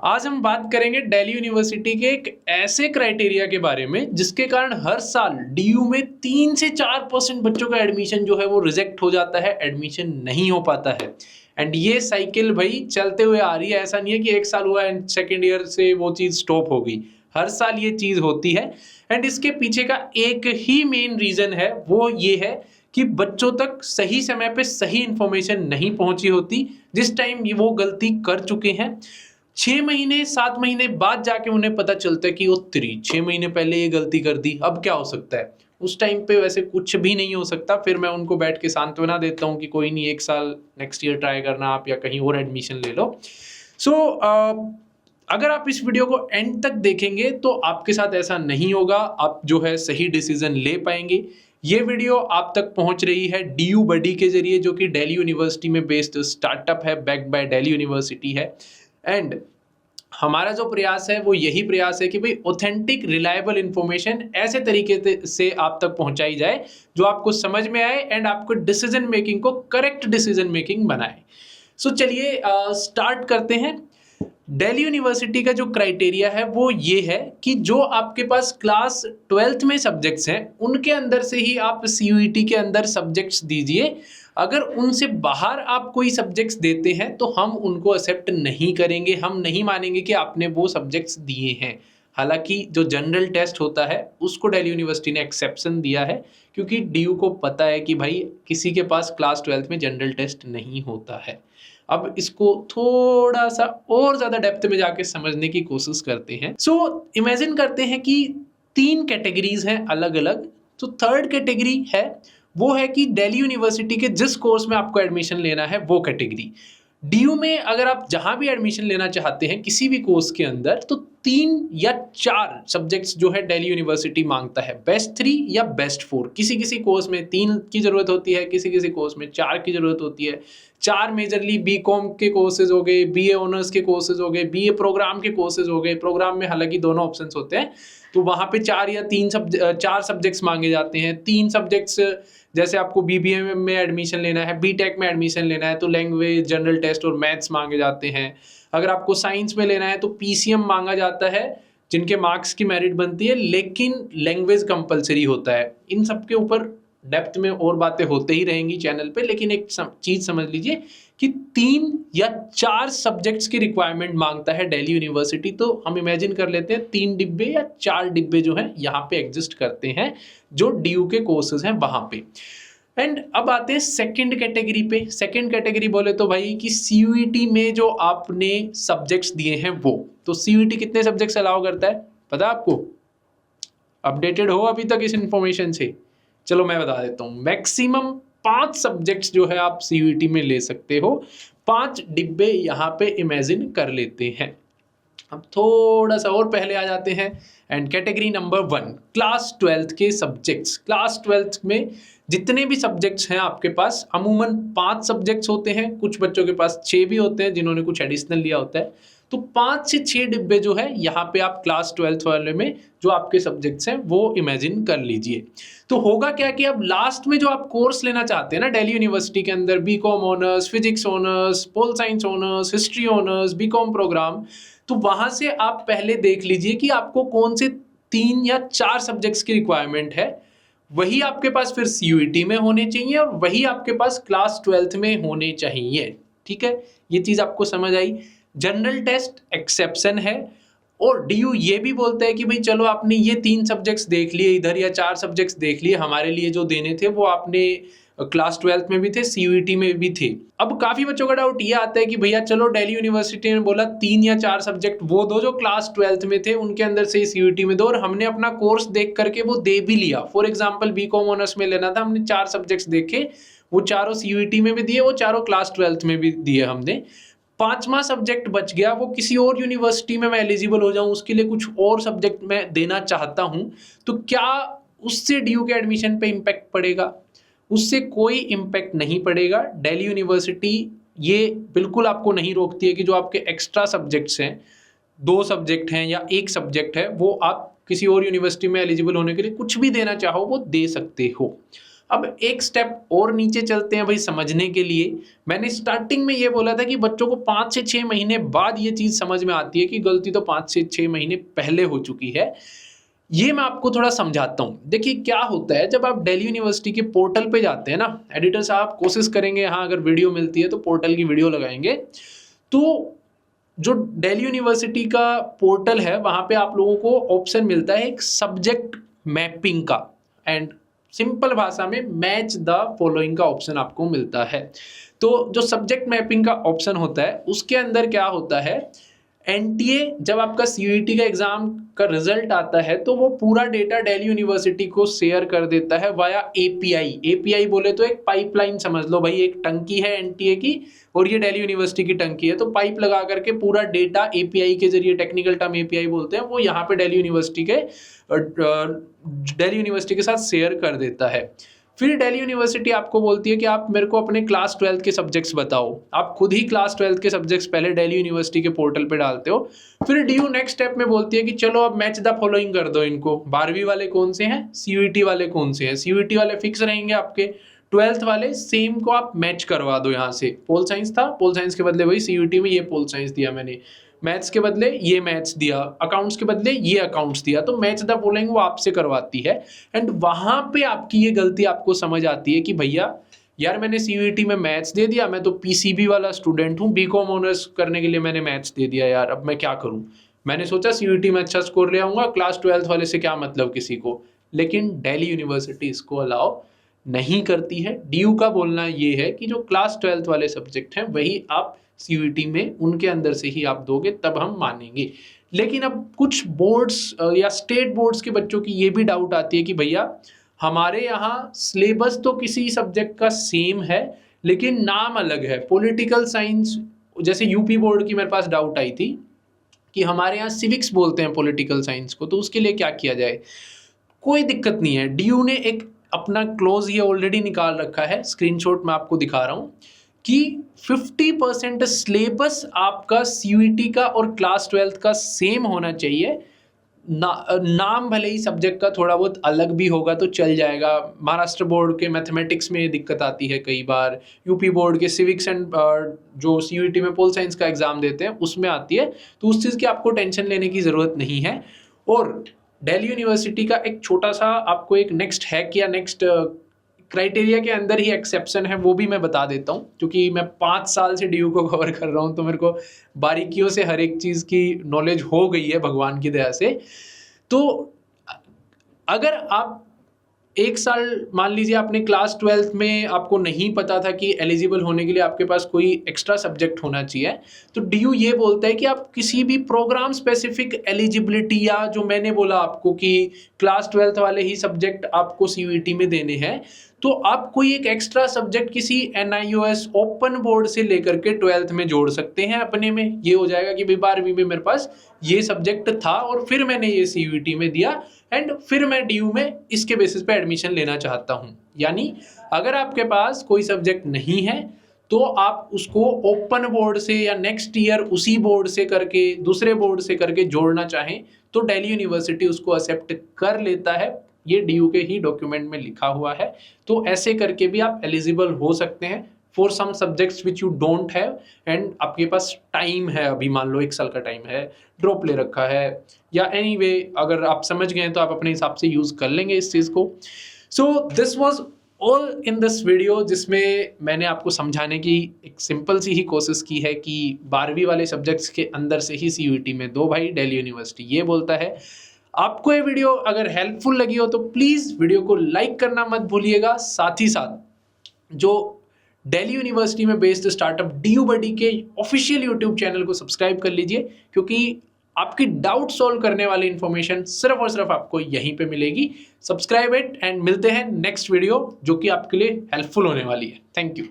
आज हम बात करेंगे दिल्ली यूनिवर्सिटी के एक ऐसे क्राइटेरिया के बारे में जिसके कारण हर साल डीयू में 3 से 4% बच्चों का एडमिशन जो है वो रिजेक्ट हो जाता है, एडमिशन नहीं हो पाता है। एंड ये साइकिल भाई चलते हुए आ रही है, ऐसा नहीं है कि एक साल हुआ एंड सेकेंड ईयर से वो चीज़ स्टॉप हो गई। हर साल ये चीज़ होती है एंड इसके पीछे का एक ही मेन रीज़न है, वो ये है कि बच्चों तक सही समय पे सही इंफॉर्मेशन नहीं पहुंची होती। जिस टाइम वो गलती कर चुके हैं 6 महीने 7 महीने बाद जाके उन्हें पता चलता है कि वो 6 महीने पहले ये गलती कर दी, अब क्या हो सकता है। उस टाइम पे वैसे कुछ भी नहीं हो सकता। फिर मैं उनको बैठ के सांत्वना देता हूँ कि कोई नहीं, एक साल नेक्स्ट ईयर ट्राई करना आप, या कहीं और एडमिशन ले लो। सो अगर आप इस वीडियो को एंड तक देखेंगे तो आपके साथ ऐसा नहीं होगा, आप जो है सही डिसीजन ले पाएंगे। ये वीडियो आप तक पहुंच रही है डीयू बडी के जरिए, जो कि दिल्ली यूनिवर्सिटी में बेस्ड स्टार्टअप है, बैक्ड बाय दिल्ली यूनिवर्सिटी है। एंड हमारा जो प्रयास है वो यही प्रयास है कि भाई ऑथेंटिक रिलायबल इंफॉर्मेशन ऐसे तरीके से आप तक पहुंचाई जाए जो आपको समझ में आए एंड आपको डिसीजन मेकिंग को करेक्ट डिसीजन मेकिंग बनाए। सो चलिए स्टार्ट करते हैं। दिल्ली यूनिवर्सिटी का जो क्राइटेरिया है वो ये है कि जो आपके पास क्लास 12th में सब्जेक्ट्स हैं उनके अंदर से ही आप सीयूईटी के अंदर सब्जेक्ट्स दीजिए। अगर उनसे बाहर आप कोई सब्जेक्ट्स देते हैं तो हम उनको एक्सेप्ट नहीं करेंगे, हम नहीं मानेंगे कि आपने वो सब्जेक्ट्स दिए हैं। हालांकि जो जनरल टेस्ट होता है उसको दिल्ली यूनिवर्सिटी ने एक्सेप्शन दिया है, क्योंकि डीयू को पता है कि भाई किसी के पास क्लास 12th में जनरल टेस्ट नहीं होता है। अब इसको थोड़ा सा और ज़्यादा डेप्थ में जाके समझने की कोशिश करते हैं। सो इमेजिन करते हैं कि 3 कैटेगरीज हैं अलग अलग। तो थर्ड कैटेगरी है वो है कि दिल्ली यूनिवर्सिटी के जिस कोर्स में आपको एडमिशन लेना है वो कैटेगरी। डीयू में अगर आप जहां भी एडमिशन लेना चाहते हैं किसी भी कोर्स के अंदर, तो 3 या 4 सब्जेक्ट्स जो है दिल्ली यूनिवर्सिटी मांगता है, बेस्ट 3 या बेस्ट 4। किसी किसी कोर्स में 3 की जरूरत होती है, किसी किसी कोर्स में 4 की जरूरत होती है। 4 मेजरली बीकॉम के कोर्सेज हो गए, बीए ऑनर्स के कोर्सेज हो गए, बीए प्रोग्राम के कोर्सेज हो गए। प्रोग्राम में हालांकि दोनों ऑप्शन होते हैं, तो वहां पे 4 या 4 सब्जेक्ट्स मांगे जाते हैं। 3 सब्जेक्ट्स जैसे आपको बीबीए में एडमिशन लेना है, बीटेक में एडमिशन लेना है तो लैंग्वेज, जनरल टेस्ट और मैथ्स मांगे जाते हैं। अगर आपको साइंस में लेना है तो पीसीएम मांगा जाता है, जिनके मार्क्स की मेरिट बनती है, लेकिन लैंग्वेज कंपलसरी होता है। इन सब के ऊपर डेप्थ में और बातें होते ही रहेंगी चैनल पे, लेकिन एक चीज समझ लीजिए कि 3 या 4 सब्जेक्ट्स की रिक्वायरमेंट मांगता है दिल्ली यूनिवर्सिटी। तो हम इमेजिन कर लेते हैं 3 डिब्बे या 4 डिब्बे जो हैं यहाँ पे एग्जिस्ट करते हैं, जो डीयू के कोर्सेज हैं वहां पे। एंड अब आते हैं सेकंड कैटेगरी पे। सेकंड कैटेगरी बोले तो भाई कि सीयूईटी में जो आपने सब्जेक्ट्स दिए हैं वो, तो सीयूईटी कितने सब्जेक्ट्स अलाउ करता है पता आपको? अपडेटेड हो अभी तक इस इंफॉर्मेशन से? चलो मैं बता देता हूँ। मैक्सिमम 5 सब्जेक्ट्स जो है आप सीयूईटी में ले सकते हो। 5 डिब्बे यहाँ पे इमेजिन कर लेते हैं। अब थोड़ा सा और पहले आ जाते हैं। And category number 1, class 12th के सब्जेक्ट्स। क्लास 12th में जितने भी सब्जेक्ट्स हैं आपके पास, अमूमन 5 सब्जेक्ट्स होते हैं, कुछ बच्चों के पास 6 भी होते हैं जिन्होंने कुछ एडिशनल लिया होता है। तो 5 से 6 डिब्बे जो है यहाँ पे आप क्लास 12th वाले में जो आपके सब्जेक्ट्स हैं वो इमेजिन कर लीजिए। तो होगा क्या कि अब लास्ट में जो आप कोर्स लेना चाहते हैं ना दिल्ली यूनिवर्सिटी के अंदर, BCom honours, physics honours, pol science honours, history honours, BCom programme, तो वहां से आप पहले देख लीजिए कि आपको कौन से 3 या 4 सब्जेक्ट्स की रिक्वायरमेंट है। वही आपके पास फिर सीयूईटी में होने चाहिए और वही आपके पास क्लास 12th में होने चाहिए। ठीक है, ये चीज आपको समझ आई। जनरल टेस्ट एक्सेप्शन है, और डीयू ये भी बोलता है कि भाई चलो आपने ये 3 सब्जेक्ट्स देख लिए इधर, या 4 सब्जेक्ट्स देख लिए, हमारे लिए जो देने थे वो आपने क्लास 12th में भी थे, सीयूईटी में भी थे। अब काफी बच्चों का डाउट ये आता है कि भैया चलो दिल्ली यूनिवर्सिटी ने बोला 3 या 4 सब्जेक्ट वो दो जो क्लास 12th में थे, उनके अंदर से सीयूईटी में दो, और हमने अपना कोर्स देख करके वो दे भी लिया। फॉर एग्जाम्पल बीकॉम ऑनर्स में लेना था, हमने 4 सब्जेक्ट्स देखे, वो चारों सीयूईटी में भी दिए, वो चारों क्लास 12th में भी दिए हमने। 5वां सब्जेक्ट बच गया, वो किसी और यूनिवर्सिटी में मैं एलिजिबल हो जाऊं, उसके लिए कुछ और सब्जेक्ट मैं देना चाहता हूं, तो क्या उससे डीयू के एडमिशन पे इम्पैक्ट पड़ेगा? उससे कोई इम्पैक्ट नहीं पड़ेगा। दिल्ली यूनिवर्सिटी ये बिल्कुल आपको नहीं रोकती है कि जो आपके एक्स्ट्रा सब्जेक्ट्स हैं, 2 सब्जेक्ट हैं या 1 सब्जेक्ट है, वो आप किसी और यूनिवर्सिटी में एलिजिबल होने के लिए कुछ भी देना चाहो वो दे सकते हो। अब एक स्टेप और नीचे चलते हैं भाई समझने के लिए। मैंने स्टार्टिंग में ये बोला था कि बच्चों को 5 से 6 महीने बाद ये चीज़ समझ में आती है कि गलती तो 5 से 6 महीने पहले हो चुकी है। ये मैं आपको थोड़ा समझाता हूँ। देखिए क्या होता है, जब आप दिल्ली यूनिवर्सिटी के पोर्टल पे जाते हैं ना, एडिटर साहब कोशिश करेंगे हाँ अगर वीडियो मिलती है तो पोर्टल की वीडियो लगाएंगे। तो जो दिल्ली यूनिवर्सिटी का पोर्टल है वहाँ पे आप लोगों को ऑप्शन मिलता है एक सब्जेक्ट मैपिंग का, एंड सिंपल भाषा में मैच द फॉलोइंग का ऑप्शन आपको मिलता है। तो जो सब्जेक्ट मैपिंग का ऑप्शन होता है उसके अंदर क्या होता है, एनटीए जब आपका सीयूईटी का एग्जाम का रिजल्ट आता है तो वो पूरा डेटा दिल्ली यूनिवर्सिटी को शेयर कर देता है वाया एपीआई। एपीआई बोले तो एक पाइपलाइन समझ लो भाई, एक टंकी है एनटीए की और ये दिल्ली यूनिवर्सिटी की टंकी है, तो पाइप लगा करके पूरा डेटा एपीआई के जरिए, टेक्निकल टर्म एपीआई बोलते हैं, वो यहाँ पे दिल्ली यूनिवर्सिटी के साथ शेयर कर देता है। फिर दिल्ली यूनिवर्सिटी आपको बोलती है कि आप मेरे को अपने क्लास 12 के सब्जेक्ट्स बताओ। आप खुद ही क्लास 12 के सब्जेक्ट्स पहले दिल्ली यूनिवर्सिटी के पोर्टल पे डालते हो। फिर डीयू नेक्स्ट स्टेप में बोलती है कि चलो अब मैच द फॉलोइंग कर दो इनको। 12वीं वाले कौन से हैं, सीयूईटी वाले कौन से हैं। सीयूईटी वाले फिक्स रहेंगे आपके, 12th वाले सेम को आप मैच करवा दो। यहाँ से पोल साइंस था, पोल साइंस के बदले वही सीयूईटी में ये पोल साइंस दिया मैंने, मैथ्स के बदले ये मैथ्स दिया, अकाउंट्स के बदले ये अकाउंट्स दिया, तो मैच द फॉलोइंग वो आपसे करवाती है। एंड वहां पे आपकी ये गलती आपको समझ आती है कि भैया यार मैंने सीयूईटी में मैथ्स दे दिया, मैं तो पीसीबी वाला स्टूडेंट हूँ, बीकॉम ऑनर्स करने के लिए मैंने मैथ्स दे दिया यार, अब मैं क्या करूँ। मैंने सोचा सीयूईटी में अच्छा स्कोर ले आऊंगा, क्लास 12th वाले से क्या मतलब किसी को। लेकिन दिल्ली यूनिवर्सिटी इसको अलाउ नहीं करती है। डीयू का बोलना ये है कि जो क्लास 12th वाले सब्जेक्ट हैं वही आप सीयूईटी में उनके अंदर से ही आप दोगे तब हम मानेंगे। लेकिन अब कुछ बोर्ड्स या स्टेट बोर्ड्स के बच्चों की ये भी डाउट आती है कि भैया हमारे यहाँ सिलेबस तो किसी सब्जेक्ट का सेम है लेकिन नाम अलग है। पॉलिटिकल साइंस, जैसे यूपी बोर्ड की मेरे पास डाउट आई थी कि हमारे यहाँ सिविक्स बोलते हैं पॉलिटिकल साइंस को, तो उसके लिए क्या किया जाए। कोई दिक्कत नहीं है, डीयू ने एक अपना क्लोज ये ऑलरेडी निकाल रखा है, स्क्रीनशॉट मैं आपको दिखा रहा हूँ कि 50% सिलेबस आपका सीयूईटी का और क्लास 12th का सेम होना चाहिए। नाम भले ही सब्जेक्ट का थोड़ा बहुत अलग भी होगा तो चल जाएगा। महाराष्ट्र बोर्ड के मैथमेटिक्स में दिक्कत आती है कई बार, यूपी बोर्ड के सिविक्स एंड जो सीयूईटी में पोल साइंस का एग्जाम देते हैं उसमें आती है, तो उस चीज़ की आपको टेंशन लेने की ज़रूरत नहीं है। और दिल्ली यूनिवर्सिटी का एक छोटा सा आपको एक नेक्स्ट हैक या नेक्स्ट क्राइटेरिया के अंदर ही एक्सेप्शन है, वो भी मैं बता देता हूँ, क्योंकि मैं 5 साल से डीयू को कवर कर रहा हूँ तो मेरे को बारीकियों से हर एक चीज़ की नॉलेज हो गई है भगवान की दया से। तो अगर आप एक साल मान लीजिए आपने क्लास 12th में आपको नहीं पता था कि एलिजिबल होने के लिए आपके पास कोई एक्स्ट्रा सब्जेक्ट होना चाहिए, तो डीयू ये बोलता है कि आप किसी भी प्रोग्राम स्पेसिफिक एलिजिबिलिटी, या जो मैंने बोला आपको कि क्लास 12th वाले ही सब्जेक्ट आपको सीयूईटी में देने हैं, तो आप कोई एक एक्स्ट्रा सब्जेक्ट किसी एनआईओएस ओपन बोर्ड से लेकर के 12th में जोड़ सकते हैं अपने में। ये हो जाएगा कि भाई 12वीं में मेरे पास ये सब्जेक्ट था और फिर मैंने ये सीयूईटी में दिया एंड फिर मैं डीयू में इसके बेसिस पे एडमिशन लेना चाहता हूँ। यानी अगर आपके पास कोई सब्जेक्ट नहीं है तो आप उसको ओपन बोर्ड से या नेक्स्ट ईयर उसी बोर्ड से करके, दूसरे बोर्ड से करके जोड़ना चाहें तो दिल्ली यूनिवर्सिटी उसको एक्सेप्ट कर लेता है। ये डीयू के ही डॉक्यूमेंट में लिखा हुआ है। तो ऐसे करके भी आप एलिजिबल हो सकते हैं for some subjects which you don't have, and आपके पास टाइम है, अभी मान लो 1 साल का टाइम है, ड्रॉप ले रखा है, या एनीवे अगर आप समझ गए तो आप अपने हिसाब से यूज कर लेंगे इस चीज को। So this was all in this video, जिसमें मैंने आपको समझाने की एक सिंपल सी ही कोशिश की है कि 12वीं वाले सब्जेक्ट्स के अंदर से ही सीयूईटी में दो भाई, दिल्ली यूनिवर्सिटी ये बोलता है। आपको ये वीडियो अगर हेल्पफुल लगी हो तो प्लीज़ वीडियो को लाइक करना मत भूलिएगा। साथ ही साथ जो दिल्ली यूनिवर्सिटी में बेस्ड स्टार्टअप डीयू बडी के ऑफिशियल यूट्यूब चैनल को सब्सक्राइब कर लीजिए, क्योंकि आपकी डाउट सॉल्व करने वाली इन्फॉर्मेशन सिर्फ और सिर्फ आपको यहीं पे मिलेगी। सब्सक्राइब इट एंड मिलते हैं नेक्स्ट वीडियो जो कि आपके लिए हेल्पफुल होने वाली है। Thank you.